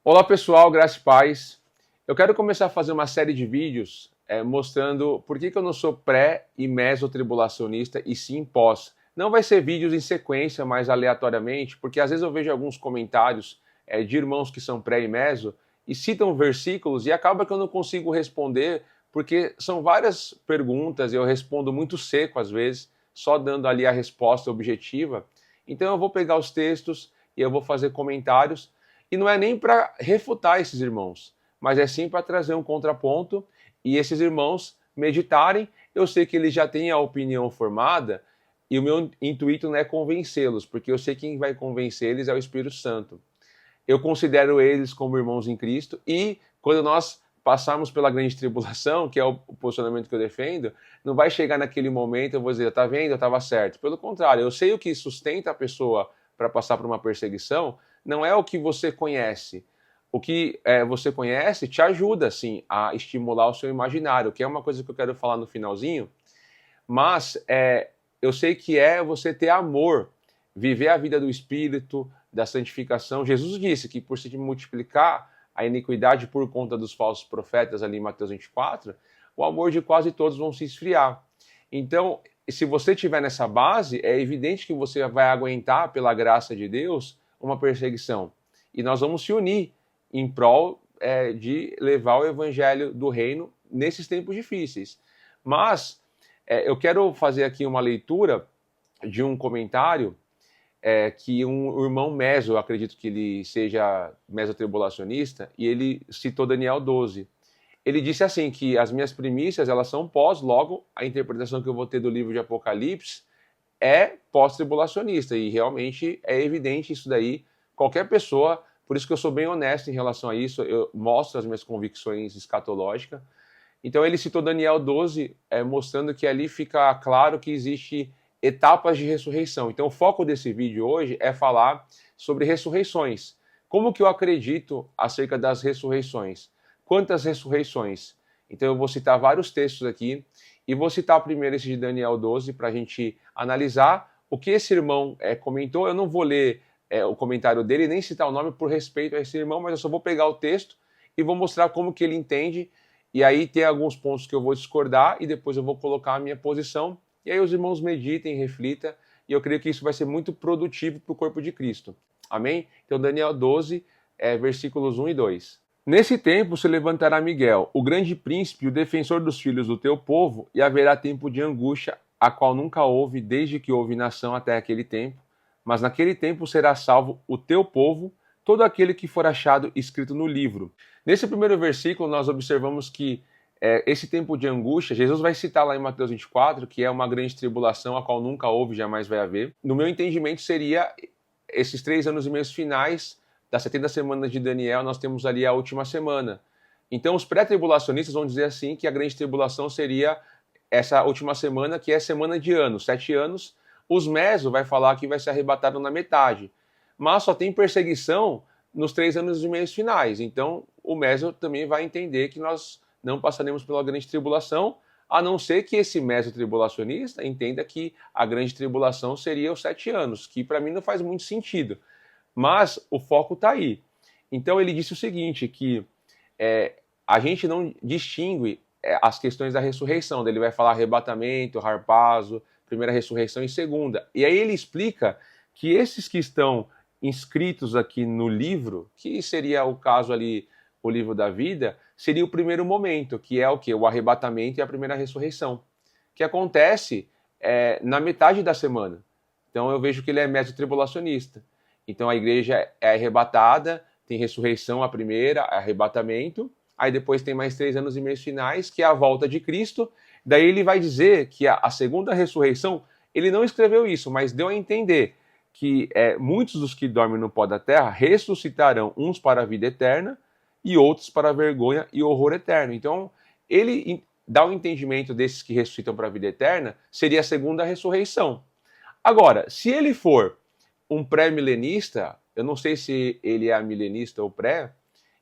Olá pessoal, graça e paz. Eu quero começar a fazer uma série de vídeos mostrando por que eu não sou pré e mesotribulacionista e sim pós. Não vai ser vídeos em sequência, mas aleatoriamente, porque às vezes eu vejo alguns comentários de irmãos que são pré e meso e citam versículos e acaba que eu não consigo responder porque são várias perguntas e eu respondo muito seco às vezes, só dando ali a resposta objetiva. Então eu vou pegar os textos e eu vou fazer comentários e não é nem para refutar esses irmãos, mas é sim para trazer um contraponto e esses irmãos meditarem. Eu sei que eles já têm a opinião formada e o meu intuito não é convencê-los, porque eu sei que quem vai convencer eles é o Espírito Santo. Eu considero eles como irmãos em Cristo e quando nós passarmos pela grande tribulação, que é o posicionamento que eu defendo, não vai chegar naquele momento eu vou dizer, tá vendo, eu estava certo. Pelo contrário, eu sei o que sustenta a pessoa para passar por uma perseguição, não é o que você conhece. O que você conhece te ajuda, sim, a estimular o seu imaginário, que é uma coisa que eu quero falar no finalzinho, mas eu sei que é você ter amor, viver a vida do Espírito, da santificação. Jesus disse que por se multiplicar a iniquidade por conta dos falsos profetas ali em Mateus 24, o amor de quase todos vão se esfriar. Então, se você tiver nessa base, é evidente que você vai aguentar, pela graça de Deus, uma perseguição. E nós vamos se unir em prol de levar o evangelho do reino nesses tempos difíceis. Mas eu quero fazer aqui uma leitura de um comentário que um irmão meso, eu acredito que ele seja mesotribulacionista, e ele citou Daniel 12. Ele disse assim, que as minhas primícias, elas são pós, logo, a interpretação que eu vou ter do livro de Apocalipse é pós-tribulacionista, e realmente é evidente isso daí, qualquer pessoa, por isso que eu sou bem honesto em relação a isso, eu mostro as minhas convicções escatológicas. Então ele citou Daniel 12, mostrando que ali fica claro que existe etapas de ressurreição. Então o foco desse vídeo hoje é falar sobre ressurreições. Como que eu acredito acerca das ressurreições? Quantas ressurreições? Então eu vou citar vários textos aqui e vou citar primeiro esse de Daniel 12 para a gente analisar o que esse irmão comentou. Eu não vou ler o comentário dele, nem citar o nome por respeito a esse irmão, mas eu só vou pegar o texto e vou mostrar como que ele entende. E aí tem alguns pontos que eu vou discordar e depois eu vou colocar a minha posição. E aí os irmãos meditem, reflitam, e eu creio que isso vai ser muito produtivo para o corpo de Cristo. Amém? Então Daniel 12, versículos 1 e 2. Nesse tempo se levantará Miguel, o grande príncipe, o defensor dos filhos do teu povo, e haverá tempo de angústia, a qual nunca houve desde que houve nação até aquele tempo. Mas naquele tempo será salvo o teu povo, todo aquele que for achado escrito no livro. Nesse primeiro versículo, nós observamos que esse tempo de angústia, Jesus vai citar lá em Mateus 24, que é uma grande tribulação, a qual nunca houve, jamais vai haver. No meu entendimento, seria esses 3 anos e meio finais das 70 semanas de Daniel, nós temos ali a última semana. Então, os pré-tribulacionistas vão dizer assim que a grande tribulação seria essa última semana, que é semana de anos, 7 anos. Os meso vai falar que vai ser arrebatado na metade. Mas só tem perseguição nos 3 anos e meio finais. Então, o meso também vai entender que nós não passaremos pela grande tribulação, a não ser que esse mesotribulacionista entenda que a grande tribulação seria os 7 anos, que para mim não faz muito sentido. Mas o foco está aí. Então ele disse o seguinte, que a gente não distingue as questões da ressurreição. Ele vai falar arrebatamento, harpazo, primeira ressurreição e segunda. E aí ele explica que esses que estão inscritos aqui no livro, que seria o caso ali, o livro da vida, seria o primeiro momento, que é o quê? O arrebatamento e a primeira ressurreição, que acontece na metade da semana. Então eu vejo que ele é mesotribulacionista. Então a igreja é arrebatada, tem ressurreição a primeira, arrebatamento, aí depois tem mais 3 anos e meio finais, que é a volta de Cristo. Daí ele vai dizer que a segunda ressurreição, ele não escreveu isso, mas deu a entender que muitos dos que dormem no pó da terra ressuscitarão, uns para a vida eterna e outros para a vergonha e horror eterno. Então, ele dá o entendimento desses que ressuscitam para a vida eterna, seria a segunda ressurreição. Agora, se ele for um pré-milenista, eu não sei se ele é milenista ou pré,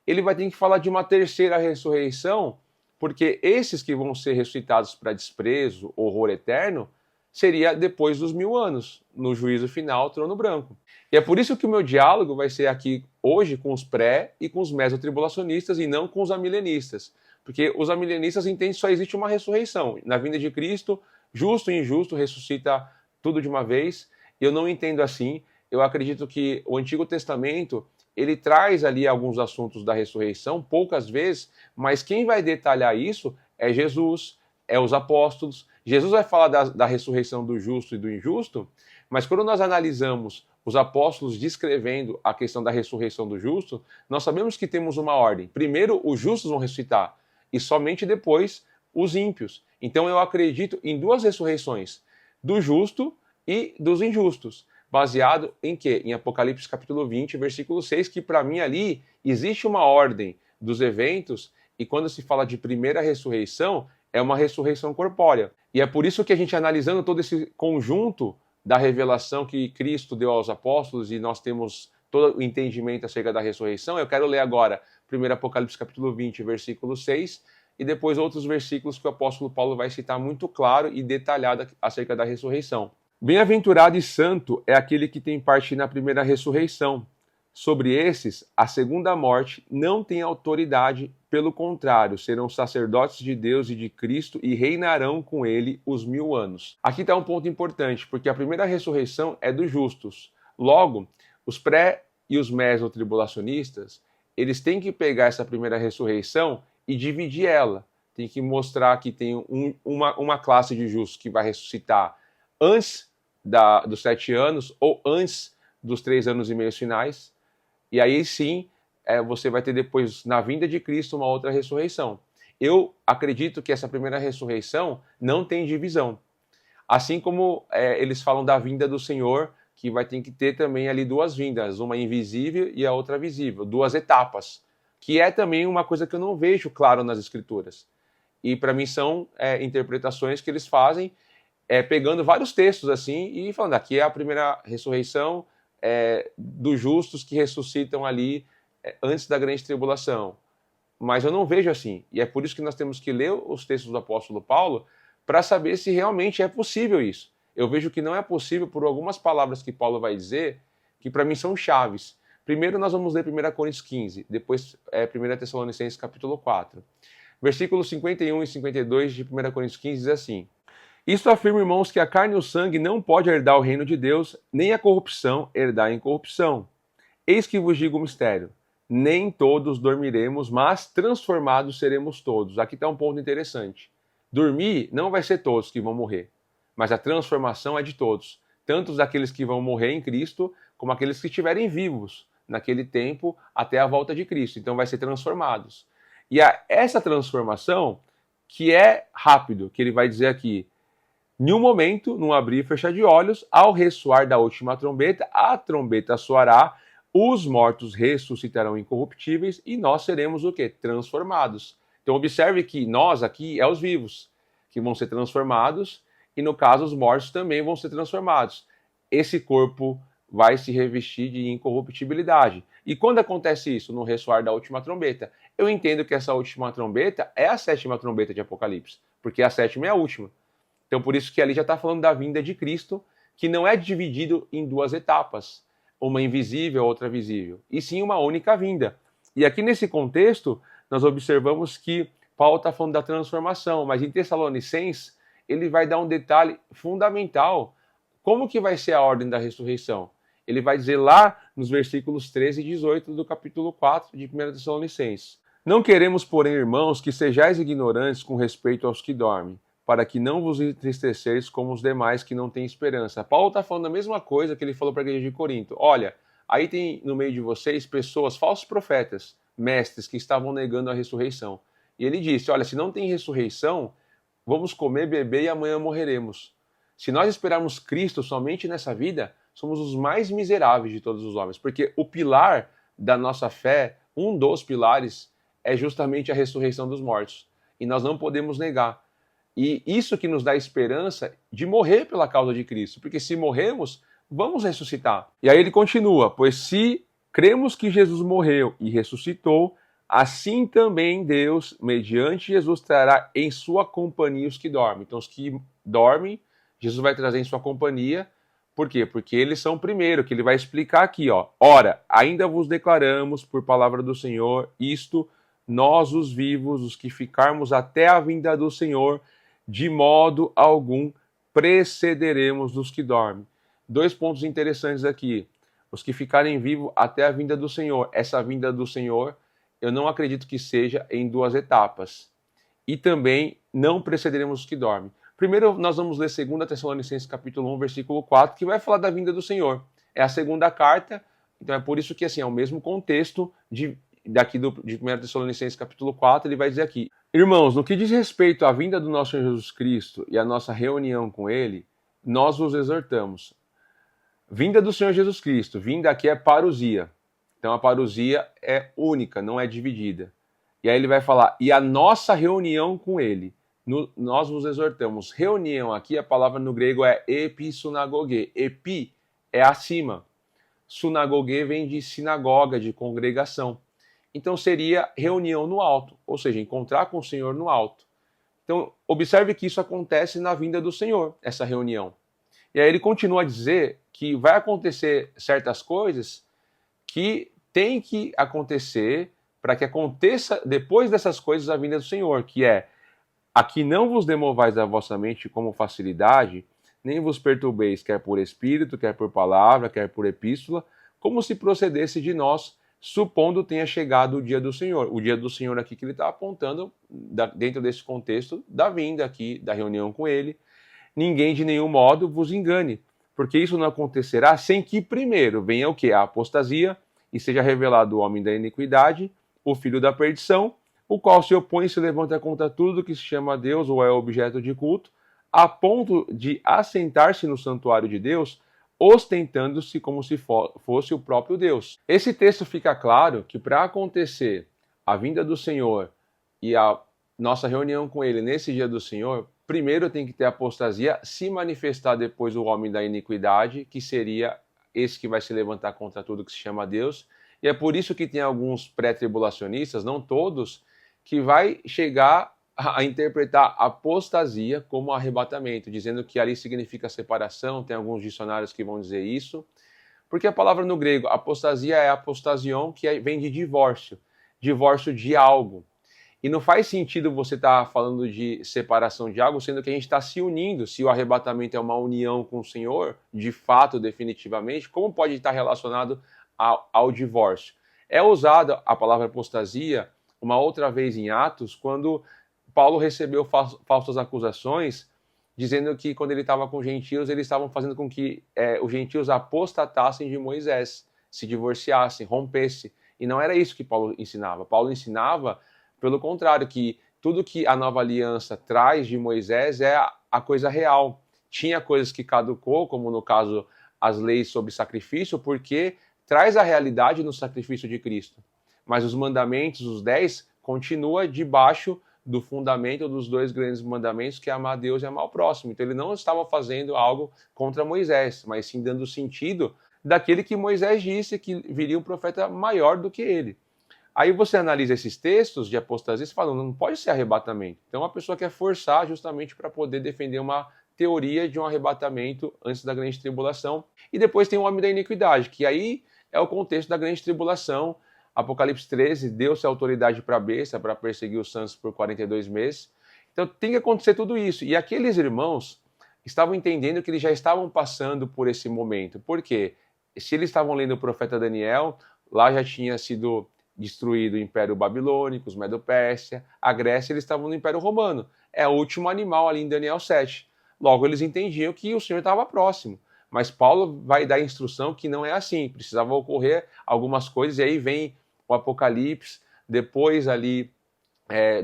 ele vai ter que falar de uma terceira ressurreição, porque esses que vão ser ressuscitados para desprezo, horror eterno, seria depois dos 1000 anos, no juízo final, trono branco. E é por isso que o meu diálogo vai ser aqui hoje com os pré e com os mesotribulacionistas e não com os amilenistas. Porque os amilenistas entendem que só existe uma ressurreição. Na vinda de Cristo, justo e injusto ressuscita tudo de uma vez. Eu não entendo assim. Eu acredito que o Antigo Testamento, ele traz ali alguns assuntos da ressurreição, poucas vezes, mas quem vai detalhar isso é Jesus, é os apóstolos. Jesus vai falar da ressurreição do justo e do injusto, mas quando nós analisamos os apóstolos descrevendo a questão da ressurreição do justo, nós sabemos que temos uma ordem. Primeiro, os justos vão ressuscitar, e somente depois os ímpios. Então eu acredito em duas ressurreições, do justo e dos injustos. Baseado em quê? Em Apocalipse capítulo 20, versículo 6, que para mim ali existe uma ordem dos eventos, e quando se fala de primeira ressurreição, é uma ressurreição corpórea. E é por isso que a gente, analisando todo esse conjunto da revelação que Cristo deu aos apóstolos, e nós temos todo o entendimento acerca da ressurreição, eu quero ler agora 1 Apocalipse capítulo 20, versículo 6, e depois outros versículos que o apóstolo Paulo vai citar muito claro e detalhado acerca da ressurreição. Bem-aventurado e santo é aquele que tem parte na primeira ressurreição. Sobre esses, a segunda morte não tem autoridade, pelo contrário, serão sacerdotes de Deus e de Cristo e reinarão com ele os 1000 anos. Aqui está um ponto importante, porque a primeira ressurreição é dos justos. Logo, os pré e os mesotribulacionistas, eles têm que pegar essa primeira ressurreição e dividir ela. Tem que mostrar que tem uma classe de justos que vai ressuscitar antes dos 7 anos ou antes dos 3 anos e meio finais. E aí sim, você vai ter depois, na vinda de Cristo, uma outra ressurreição. Eu acredito que essa primeira ressurreição não tem divisão. Assim como eles falam da vinda do Senhor, que vai ter que ter também ali duas vindas, uma invisível e a outra visível, duas etapas, que é também uma coisa que eu não vejo claro nas Escrituras. E para mim são interpretações que eles fazem, pegando vários textos assim e falando, aqui é a primeira ressurreição dos justos que ressuscitam ali antes da grande tribulação. Mas eu não vejo assim. E é por isso que nós temos que ler os textos do apóstolo Paulo para saber se realmente é possível isso. Eu vejo que não é possível por algumas palavras que Paulo vai dizer, que para mim são chaves. Primeiro nós vamos ler 1 Coríntios 15, depois 1 Tessalonicenses capítulo 4. Versículos 51 e 52 de 1 Coríntios 15 diz assim: Isto afirma, irmãos, que a carne e o sangue não pode herdar o reino de Deus, nem a corrupção herdar a incorrupção. Eis que vos digo o mistério. Nem todos dormiremos, mas transformados seremos todos. Aqui está um ponto interessante. Dormir não vai ser todos que vão morrer, mas a transformação é de todos. Tanto daqueles que vão morrer em Cristo, como aqueles que estiverem vivos naquele tempo até a volta de Cristo. Então vai ser transformados. E essa transformação, que é rápido, que ele vai dizer aqui, em um momento, num abrir e fechar de olhos, ao ressoar da última trombeta, a trombeta soará, os mortos ressuscitarão incorruptíveis e nós seremos o quê? Transformados. Então observe que nós aqui é os vivos, que vão ser transformados, e no caso os mortos também vão ser transformados. Esse corpo vai se revestir de incorruptibilidade. E quando acontece isso? No ressoar da última trombeta. Eu entendo que essa última trombeta é a 7ª trombeta de Apocalipse, porque a 7ª é a última. Então por isso que ali já está falando da vinda de Cristo, que não é dividido em duas etapas, uma invisível, outra visível, e sim uma única vinda. E aqui nesse contexto, nós observamos que Paulo está falando da transformação, mas em Tessalonicenses, ele vai dar um detalhe fundamental, como que vai ser a ordem da ressurreição. Ele vai dizer lá nos versículos 13 e 18 do capítulo 4 de 1 Tessalonicenses: Não queremos, porém, irmãos, que sejais ignorantes com respeito aos que dormem, para que não vos entristeceis como os demais que não têm esperança. Paulo está falando a mesma coisa que ele falou para a igreja de Corinto. Olha, aí tem no meio de vocês pessoas, falsos profetas, mestres, que estavam negando a ressurreição. E ele disse, olha, se não tem ressurreição, vamos comer, beber e amanhã morreremos. Se nós esperarmos Cristo somente nessa vida, somos os mais miseráveis de todos os homens, porque o pilar da nossa fé, um dos pilares, é justamente a ressurreição dos mortos. E nós não podemos negar. E isso que nos dá esperança de morrer pela causa de Cristo, porque se morremos, vamos ressuscitar. E aí ele continua, pois se cremos que Jesus morreu e ressuscitou, assim também Deus, mediante Jesus, trará em sua companhia os que dormem. Então os que dormem Jesus vai trazer em sua companhia. Por quê? Porque eles são o primeiro, que ele vai explicar aqui, ó. Ora, ainda vos declaramos por palavra do Senhor isto, nós os vivos, os que ficarmos até a vinda do Senhor, de modo algum precederemos dos que dormem. Dois pontos interessantes aqui. Os que ficarem vivos até a vinda do Senhor. Essa vinda do Senhor, eu não acredito que seja em duas etapas. E também não precederemos os que dormem. Primeiro, nós vamos ler 2 Tessalonicenses capítulo 1, versículo 4, que vai falar da vinda do Senhor. É a segunda carta, então é por isso que assim, é o mesmo contexto de 1 Tessalonicenses capítulo 4, ele vai dizer aqui: irmãos, no que diz respeito à vinda do nosso Senhor Jesus Cristo e à nossa reunião com Ele, nós vos exortamos. Vinda do Senhor Jesus Cristo, vinda aqui é parousia. Então a parousia é única, não é dividida. E aí ele vai falar, e a nossa reunião com Ele. Nós vos exortamos. Reunião aqui, a palavra no grego é episunagoge. Epi é acima. Sunagoge vem de sinagoga, de congregação. Então seria reunião no alto, ou seja, encontrar com o Senhor no alto. Então observe que isso acontece na vinda do Senhor, essa reunião. E aí ele continua a dizer que vai acontecer certas coisas que tem que acontecer para que aconteça depois dessas coisas a vinda do Senhor, que é: aqui não vos demovais da vossa mente como facilidade, nem vos perturbeis, quer por espírito, quer por palavra, quer por epístola, como se procedesse de nós, supondo tenha chegado o dia do Senhor. O dia do Senhor aqui que ele está apontando, dentro desse contexto da vinda aqui, da reunião com ele. Ninguém de nenhum modo vos engane, porque isso não acontecerá sem que primeiro venha o quê? A apostasia, e seja revelado o homem da iniquidade, o filho da perdição, o qual se opõe e se levanta contra tudo que se chama Deus ou é objeto de culto, a ponto de assentar-se no santuário de Deus, ostentando-se como se fosse o próprio Deus. Esse texto fica claro que para acontecer a vinda do Senhor e a nossa reunião com Ele nesse dia do Senhor, primeiro tem que ter apostasia, se manifestar depois o homem da iniquidade, que seria esse que vai se levantar contra tudo que se chama Deus. E é por isso que tem alguns pré-tribulacionistas, não todos, que vai chegar a interpretar apostasia como arrebatamento, dizendo que ali significa separação. Tem alguns dicionários que vão dizer isso, porque a palavra no grego, apostasia é apostasion, que vem de divórcio, divórcio de algo. E não faz sentido você estar falando de separação de algo, sendo que a gente está se unindo. Se o arrebatamento é uma união com o Senhor, de fato, definitivamente, como pode estar relacionado ao divórcio? É usada a palavra apostasia uma outra vez em Atos, quando Paulo recebeu falsas acusações, dizendo que quando ele estava com os gentios, eles estavam fazendo com que os gentios apostatassem de Moisés, se divorciassem, rompessem. E não era isso que Paulo ensinava. Paulo ensinava, pelo contrário, que tudo que a nova aliança traz de Moisés é a coisa real. Tinha coisas que caducou, como no caso as leis sobre sacrifício, porque traz a realidade no sacrifício de Cristo. Mas os mandamentos, os 10, continua debaixo do fundamento dos dois grandes mandamentos, que é amar a Deus e amar o próximo. Então ele não estava fazendo algo contra Moisés, mas sim dando sentido daquele que Moisés disse que viria um profeta maior do que ele. Aí você analisa esses textos de apostasia e fala, não pode ser arrebatamento. Então a pessoa quer forçar justamente para poder defender uma teoria de um arrebatamento antes da grande tribulação. E depois tem o homem da iniquidade, que aí é o contexto da grande tribulação. Apocalipse 13, deu-se autoridade para a besta, para perseguir os santos por 42 meses. Então tem que acontecer tudo isso. E aqueles irmãos estavam entendendo que eles já estavam passando por esse momento. Por quê? Se eles estavam lendo o profeta Daniel, lá já tinha sido destruído o Império Babilônico, os Medo-Pérsia, a Grécia, eles estavam no Império Romano. É o último animal ali em Daniel 7. Logo, eles entendiam que o Senhor estava próximo. Mas Paulo vai dar a instrução que não é assim. Precisava ocorrer algumas coisas, e aí vem o Apocalipse, depois ali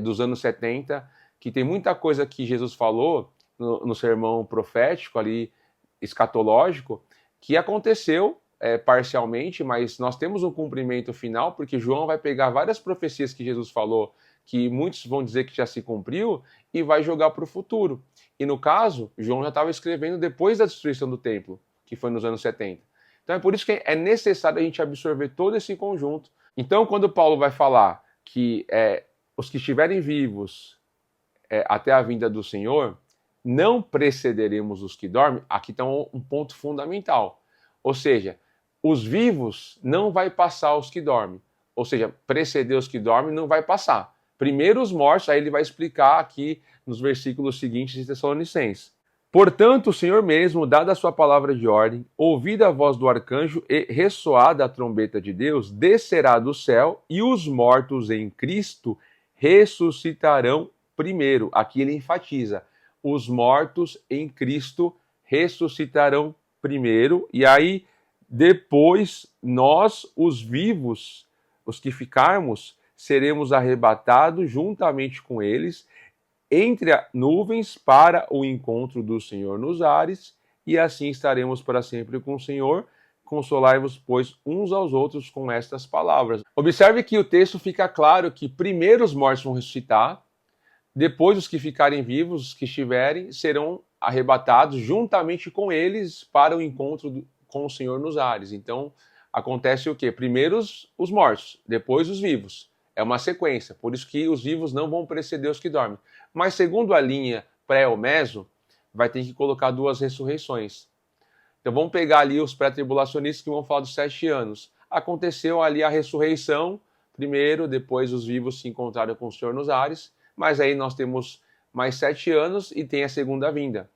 dos anos 70, que tem muita coisa que Jesus falou no sermão profético ali, escatológico, que aconteceu parcialmente, mas nós temos um cumprimento final, porque João vai pegar várias profecias que Jesus falou, que muitos vão dizer que já se cumpriu, e vai jogar para o futuro. E no caso, João já estava escrevendo depois da destruição do templo, que foi nos anos 70. Então é por isso que é necessário a gente absorver todo esse conjunto. Então, quando Paulo vai falar que os que estiverem vivos até a vinda do Senhor, não precederemos os que dormem, aqui está um ponto fundamental. Ou seja, os vivos não vai passar os que dormem. Ou seja, preceder os que dormem não vai passar. Primeiro os mortos, aí ele vai explicar aqui nos versículos seguintes de Tessalonicenses. Portanto, o Senhor mesmo, dada a sua palavra de ordem, ouvida a voz do arcanjo e ressoada a trombeta de Deus, descerá do céu e os mortos em Cristo ressuscitarão primeiro. Aqui ele enfatiza, os mortos em Cristo ressuscitarão primeiro, e aí depois nós, os vivos, os que ficarmos, seremos arrebatados juntamente com eles entre nuvens para o encontro do Senhor nos ares, e assim estaremos para sempre com o Senhor. Consolai-vos, pois, uns aos outros com estas palavras. Observe que o texto fica claro que primeiro os mortos vão ressuscitar, depois os que ficarem vivos, os que estiverem, serão arrebatados juntamente com eles para o encontro com o Senhor nos ares. Então, acontece o quê? Primeiro os mortos, depois os vivos. É uma sequência, por isso que os vivos não vão preceder os que dormem. Mas segundo a linha pré ou meso, vai ter que colocar duas ressurreições. Então vamos pegar ali os pré-tribulacionistas que vão falar dos 7 anos. Aconteceu ali a ressurreição, primeiro, depois os vivos se encontraram com o Senhor nos ares, mas aí nós temos mais 7 anos e tem a segunda vinda.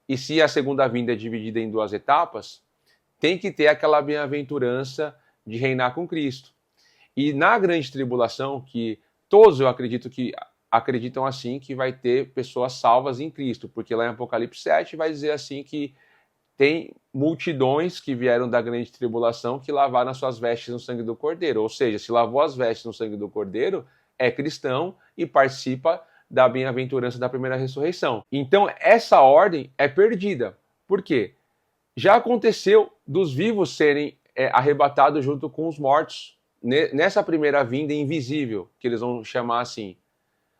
E se a segunda vinda é dividida em duas etapas, tem que ter aquela bem-aventurança de reinar com Cristo. E na grande tribulação, que todos eu acredito que acreditam assim, que vai ter pessoas salvas em Cristo, porque lá em Apocalipse 7 vai dizer assim que tem multidões que vieram da grande tribulação que lavaram as suas vestes no sangue do Cordeiro. Ou seja, se lavou as vestes no sangue do Cordeiro, é cristão e participa da bem-aventurança da primeira ressurreição. Então essa ordem é perdida. Por quê? Já aconteceu dos vivos serem arrebatados junto com os mortos, nessa primeira vinda invisível, que eles vão chamar assim.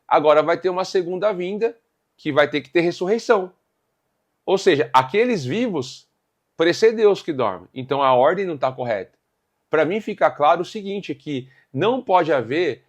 Agora vai ter uma segunda vinda, que vai ter que ter ressurreição. Ou seja, aqueles vivos precedeu os que dormem. Então a ordem não está correta. Para mim fica claro o seguinte, que não pode haver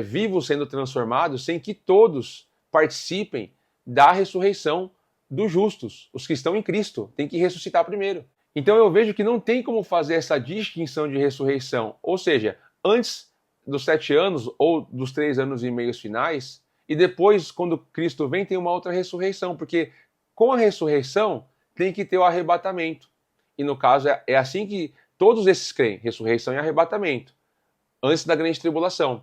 vivos sendo transformados sem que todos participem da ressurreição dos justos. Os que estão em Cristo têm que ressuscitar primeiro. Então eu vejo que não tem como fazer essa distinção de ressurreição. Ou seja, antes dos 7 anos ou dos 3 anos e meio finais, e depois, quando Cristo vem, tem uma outra ressurreição. Porque com a ressurreição tem que ter o arrebatamento. E no caso é assim que todos esses creem, ressurreição e arrebatamento, antes da grande tribulação.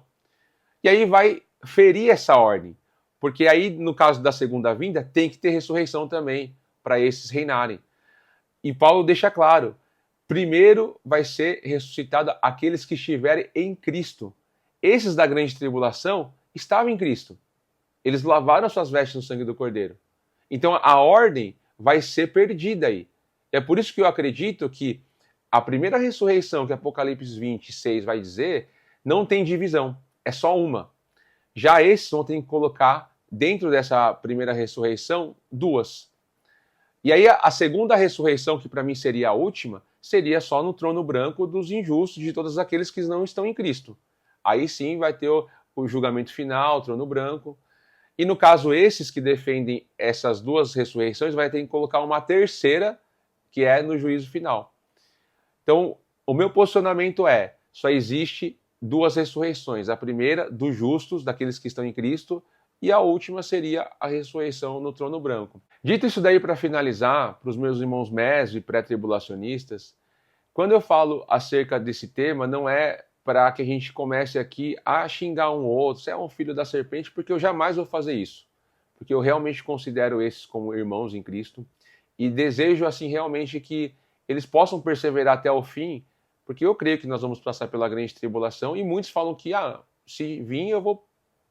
E aí vai ferir essa ordem. Porque aí, no caso da segunda vinda, tem que ter ressurreição também, para esses reinarem. E Paulo deixa claro, primeiro vai ser ressuscitado aqueles que estiverem em Cristo. Esses da grande tribulação estavam em Cristo. Eles lavaram suas vestes no sangue do Cordeiro. Então a ordem vai ser perdida aí. É por isso que eu acredito que a primeira ressurreição que Apocalipse 26 vai dizer, não tem divisão, é só uma. Já esses vão ter que colocar dentro dessa primeira ressurreição duas. E aí a segunda ressurreição, que para mim seria a última, seria só no trono branco dos injustos, de todos aqueles que não estão em Cristo. Aí sim vai ter o julgamento final, o trono branco. E no caso, esses que defendem essas duas ressurreições, vai ter que colocar uma terceira, que é no juízo final. Então, o meu posicionamento é, só existe duas ressurreições. A primeira, dos justos, daqueles que estão em Cristo, e a última seria a ressurreição no trono branco. Dito isso daí, para finalizar, para os meus irmãos mesos e pré-tribulacionistas, quando eu falo acerca desse tema, não é para que a gente comece aqui a xingar um ou outro, você é um filho da serpente, porque eu jamais vou fazer isso. Porque eu realmente considero esses como irmãos em Cristo e desejo assim realmente que eles possam perseverar até o fim, porque eu creio que nós vamos passar pela grande tribulação e muitos falam que se vir eu vou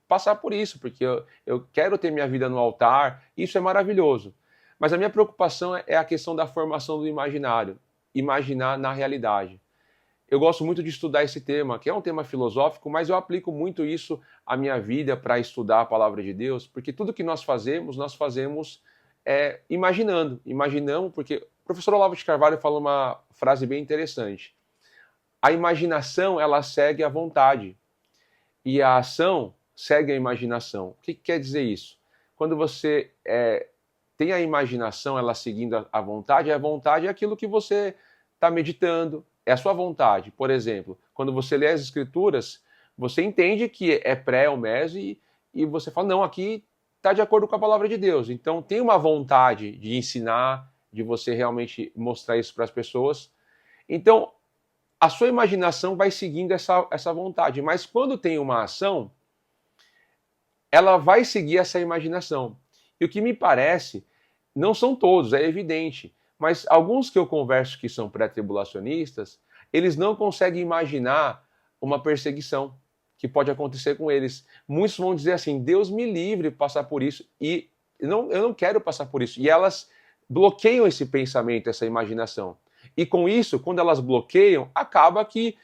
passar por isso, porque eu quero ter minha vida no altar, isso é maravilhoso. Mas a minha preocupação é a questão da formação do imaginário, imaginar na realidade. Eu gosto muito de estudar esse tema, que é um tema filosófico, mas eu aplico muito isso à minha vida para estudar a palavra de Deus, porque tudo que nós fazemos imaginando. Imaginamos, porque o professor Olavo de Carvalho fala uma frase bem interessante. A imaginação, ela segue a vontade, e a ação segue a imaginação. O que quer dizer isso? Quando você tem a imaginação, ela seguindo a vontade é aquilo que você está meditando, é a sua vontade. Por exemplo, quando você lê as escrituras, você entende que é pré ou meso e você fala, não, aqui está de acordo com a palavra de Deus. Então tem uma vontade de ensinar, de você realmente mostrar isso para as pessoas. Então, a sua imaginação vai seguindo essa vontade. Mas quando tem uma ação, ela vai seguir essa imaginação. E o que me parece, não são todos, é evidente, mas alguns que eu converso que são pré-tribulacionistas, eles não conseguem imaginar uma perseguição que pode acontecer com eles. Muitos vão dizer assim, Deus me livre de passar por isso, e eu não quero passar por isso. E elas bloqueiam esse pensamento, essa imaginação. E com isso, quando elas bloqueiam, acaba que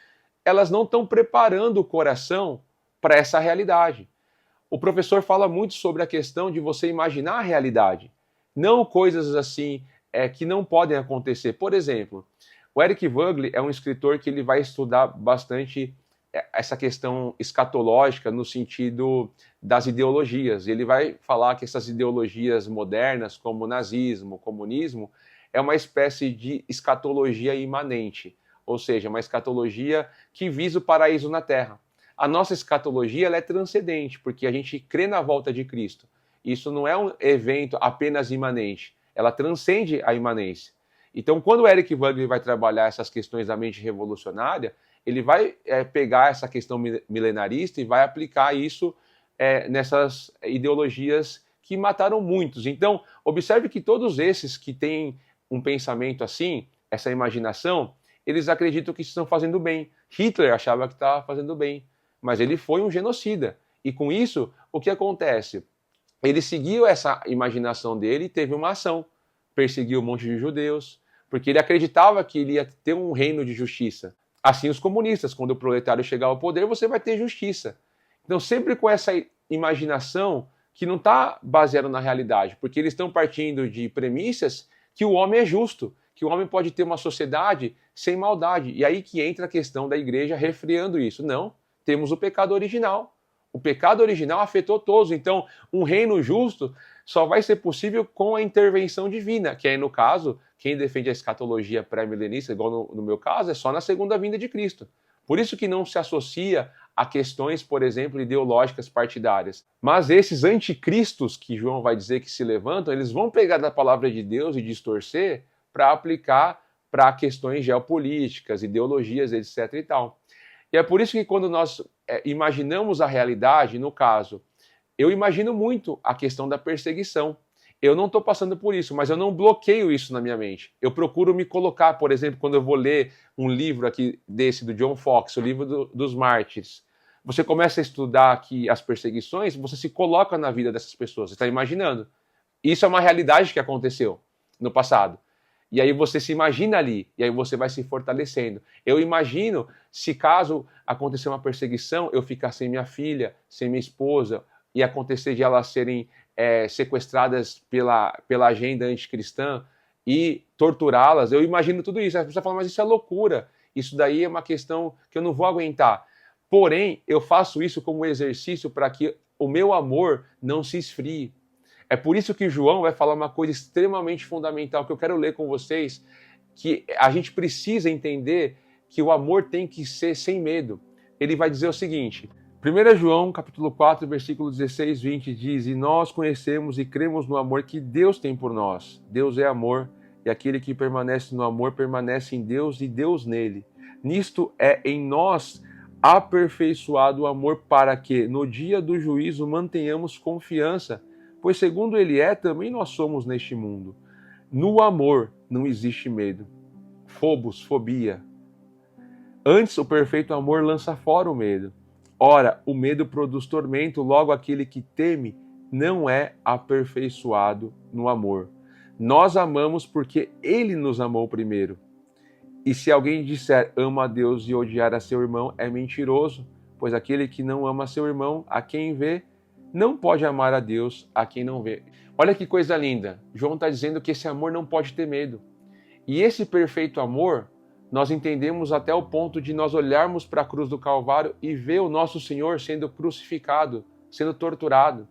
elas não estão preparando o coração para essa realidade. O professor fala muito sobre a questão de você imaginar a realidade, não coisas assim que não podem acontecer. Por exemplo, o Eric Voegelin é um escritor que ele vai estudar bastante essa questão escatológica no sentido das ideologias. Ele vai falar que essas ideologias modernas, como o nazismo, o comunismo, é uma espécie de escatologia imanente, ou seja, uma escatologia que visa o paraíso na Terra. A nossa escatologia ela é transcendente, porque a gente crê na volta de Cristo. Isso não é um evento apenas imanente, ela transcende a imanência. Então, quando o Eric Voegelin vai trabalhar essas questões da mente revolucionária, ele vai pegar essa questão milenarista e vai aplicar isso nessas ideologias que mataram muitos. Então, observe que todos esses que têm um pensamento assim, essa imaginação, eles acreditam que estão fazendo bem. Hitler achava que estava fazendo bem, mas ele foi um genocida. E com isso, o que acontece? Ele seguiu essa imaginação dele e teve uma ação. Perseguiu um monte de judeus, porque ele acreditava que ele ia ter um reino de justiça. Assim os comunistas, quando o proletário chegar ao poder, você vai ter justiça. Então sempre com essa imaginação que não está baseada na realidade, porque eles estão partindo de premissas que o homem é justo, que o homem pode ter uma sociedade sem maldade. E aí que entra a questão da igreja refreando isso. Não, temos o pecado original. O pecado original afetou todos. Então, um reino justo só vai ser possível com a intervenção divina, que é, no caso, quem defende a escatologia pré-milenista, igual no meu caso, é só na segunda vinda de Cristo. Por isso que não se associa a questões, por exemplo, ideológicas partidárias. Mas esses anticristos que João vai dizer que se levantam, eles vão pegar da palavra de Deus e distorcer para aplicar para questões geopolíticas, ideologias, etc. e tal. E é por isso que quando nós imaginamos a realidade, no caso, eu imagino muito a questão da perseguição. Eu não estou passando por isso, mas eu não bloqueio isso na minha mente. Eu procuro me colocar, por exemplo, quando eu vou ler um livro aqui desse, do John Fox, o livro dos mártires. Você começa a estudar aqui as perseguições, você se coloca na vida dessas pessoas, você está imaginando. Isso é uma realidade que aconteceu no passado. E aí você se imagina ali, e aí você vai se fortalecendo. Eu imagino, se caso acontecer uma perseguição, eu ficar sem minha filha, sem minha esposa, e acontecer de elas serem sequestradas pela agenda anticristã e torturá-las, eu imagino tudo isso. A pessoa fala, mas isso é loucura, isso daí é uma questão que eu não vou aguentar. Porém, eu faço isso como exercício para que o meu amor não se esfrie. É por isso que João vai falar uma coisa extremamente fundamental que eu quero ler com vocês, que a gente precisa entender que o amor tem que ser sem medo. Ele vai dizer o seguinte, 1 João, capítulo 4, versículo 16, 20, diz, e nós conhecemos e cremos no amor que Deus tem por nós. Deus é amor, e aquele que permanece no amor permanece em Deus e Deus nele. Nisto é em nós aperfeiçoado o amor para que, no dia do juízo, mantenhamos confiança, pois segundo ele é, também nós somos neste mundo. No amor não existe medo. Phobos, fobia. Antes, o perfeito amor lança fora o medo. Ora, o medo produz tormento, logo aquele que teme não é aperfeiçoado no amor. Nós amamos porque ele nos amou primeiro. E se alguém disser ama a Deus e odiar a seu irmão, é mentiroso, pois aquele que não ama seu irmão, a quem vê, não pode amar a Deus a quem não vê. Olha que coisa linda. João está dizendo que esse amor não pode ter medo. E esse perfeito amor, nós entendemos até o ponto de nós olharmos para a cruz do Calvário e ver o nosso Senhor sendo crucificado, sendo torturado.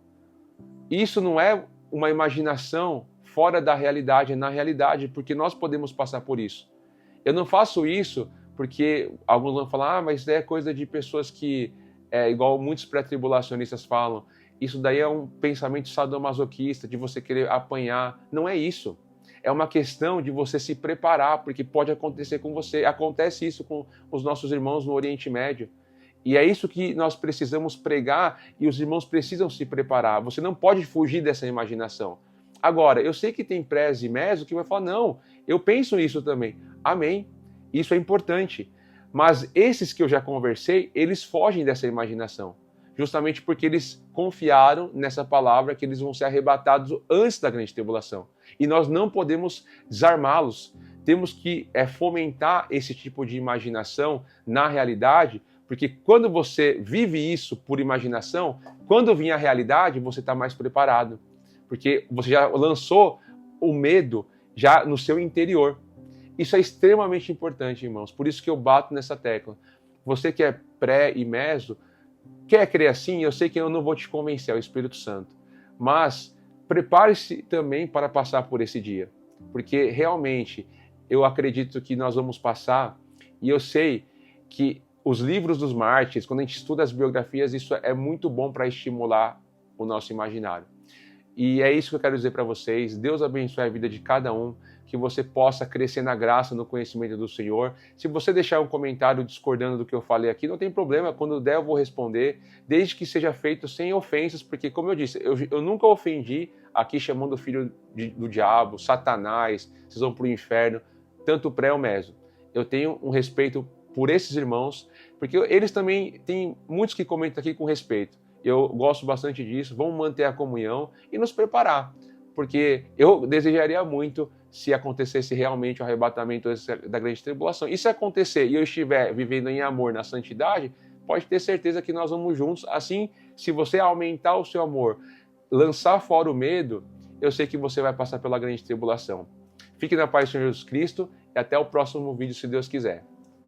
Isso não é uma imaginação fora da realidade, é na realidade, porque nós podemos passar por isso. Eu não faço isso porque alguns vão falar, mas é coisa de pessoas que, igual muitos pré-tribulacionistas falam, isso daí é um pensamento sadomasoquista, de você querer apanhar. Não é isso. É uma questão de você se preparar, porque pode acontecer com você. Acontece isso com os nossos irmãos no Oriente Médio. E é isso que nós precisamos pregar e os irmãos precisam se preparar. Você não pode fugir dessa imaginação. Agora, eu sei que tem prés e meso que vai falar, não, eu penso isso também. Amém. Isso é importante. Mas esses que eu já conversei, eles fogem dessa imaginação. Justamente porque eles confiaram nessa palavra que eles vão ser arrebatados antes da grande tribulação. E nós não podemos desarmá-los. Temos que fomentar esse tipo de imaginação na realidade, porque quando você vive isso por imaginação, quando vir a realidade, você está mais preparado. Porque você já lançou o medo já no seu interior. Isso é extremamente importante, irmãos. Por isso que eu bato nessa tecla. Você que é pré e meso, quer crer assim? Eu sei que eu não vou te convencer, é o Espírito Santo. Mas prepare-se também para passar por esse dia. Porque realmente eu acredito que nós vamos passar, e eu sei que os livros dos mártires, quando a gente estuda as biografias, isso é muito bom para estimular o nosso imaginário. E é isso que eu quero dizer para vocês. Deus abençoe a vida de cada um, que você possa crescer na graça, no conhecimento do Senhor. Se você deixar um comentário discordando do que eu falei aqui, não tem problema, quando der eu vou responder, desde que seja feito sem ofensas, porque como eu disse, eu nunca ofendi aqui chamando o filho do diabo, Satanás, vocês vão para o inferno, tanto pré ou meso. Eu tenho um respeito por esses irmãos, porque eles também, tem muitos que comentam aqui com respeito. Eu gosto bastante disso, vamos manter a comunhão e nos preparar, porque eu desejaria muito se acontecesse realmente o arrebatamento da grande tribulação. E se acontecer e eu estiver vivendo em amor, na santidade, pode ter certeza que nós vamos juntos. Assim, se você aumentar o seu amor, lançar fora o medo, eu sei que você vai passar pela grande tribulação. Fique na paz do Senhor Jesus Cristo e até o próximo vídeo, se Deus quiser.